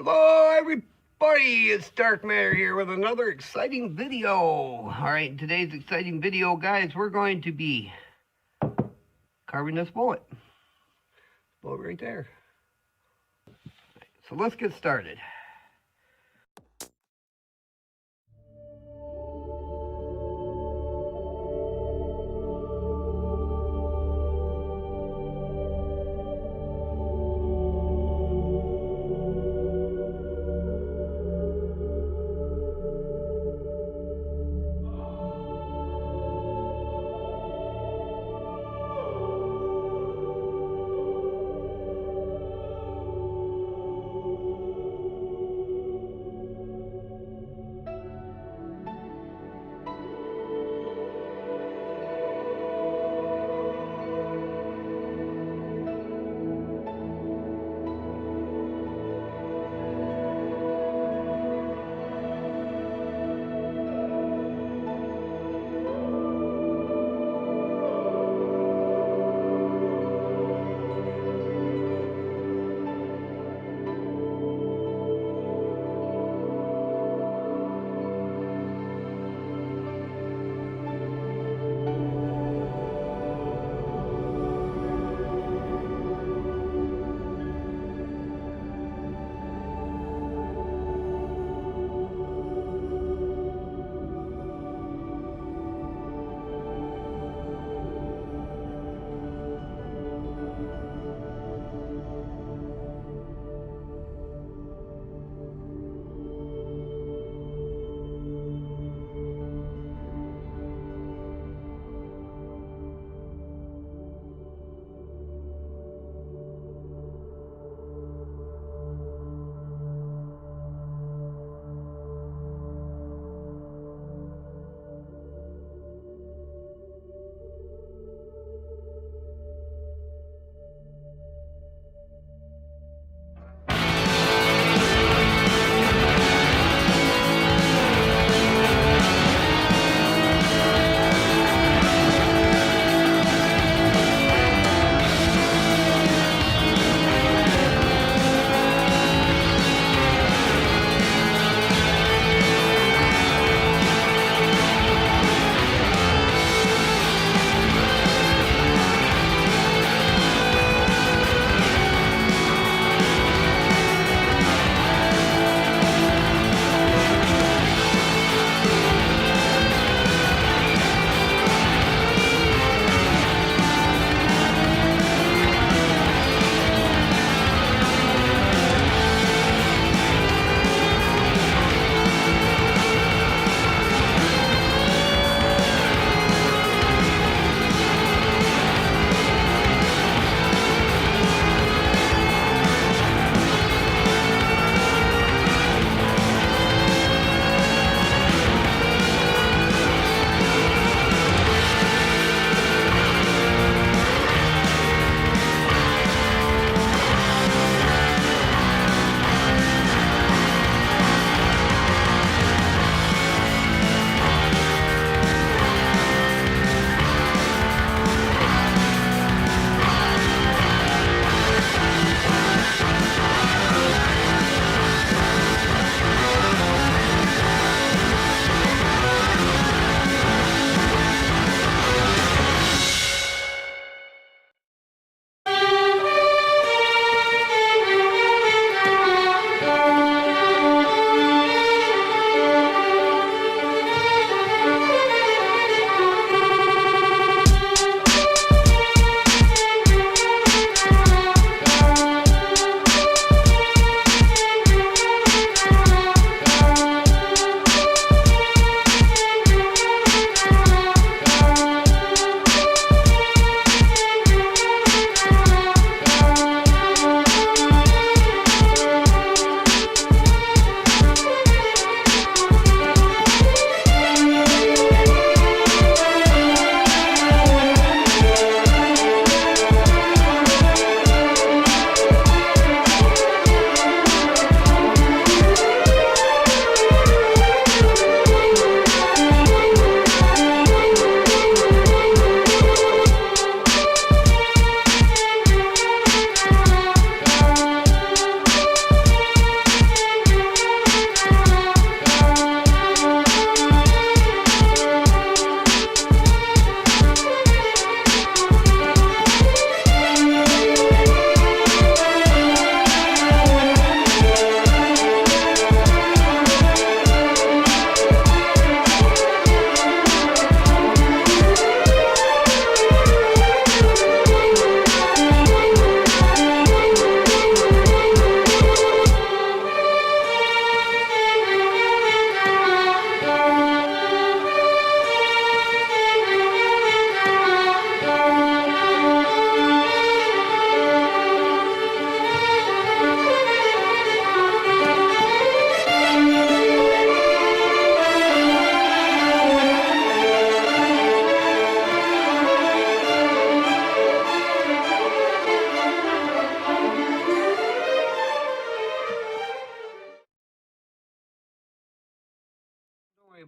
Hello everybody, it's Dark Matter here with another exciting video. Alright, in today's exciting video, guys, we're going to be carving this bullet. Bullet right there. So let's get started.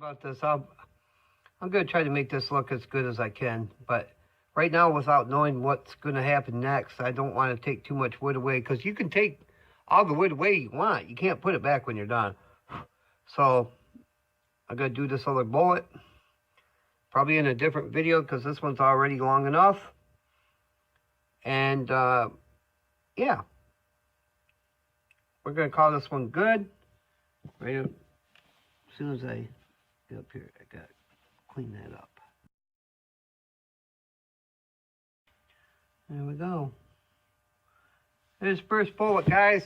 about this. I'm going to try to make this look as good as I can, but right now, without knowing what's going to happen next, I don't want to take too much wood away, because you can take all the wood away you want. You can't put it back when you're done. So I'm going to do this other bullet, probably in a different video, because this one's already long enough. And yeah, we're going to call this one good. Right up, as soon as I get up here, I got to clean that up. There we go. There's the first bullet, guys.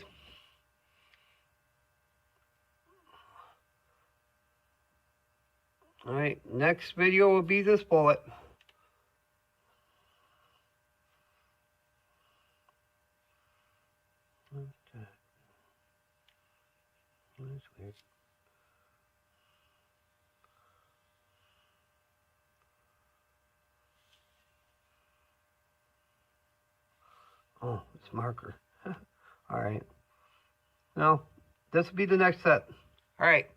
Alright, next video will be this bullet. Okay. That's weird. Oh, it's marker. Alright. Now, this will be the next set. Alright.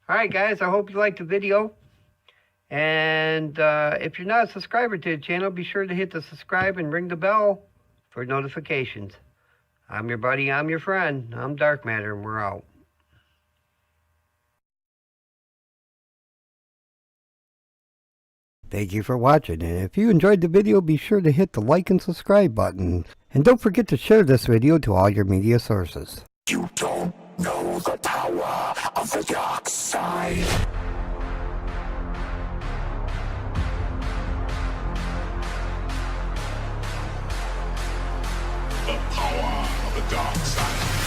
Alright guys, I hope you liked the video. And if you're not a subscriber to the channel, be sure to hit the subscribe and ring the bell for notifications. I'm your buddy, I'm your friend. I'm Dark Matter, and we're out. Thank you for watching, and if you enjoyed the video, be sure to hit the like and subscribe button. And don't forget to share this video to all your media sources. You don't know the power of the dark side. The power of the dark side.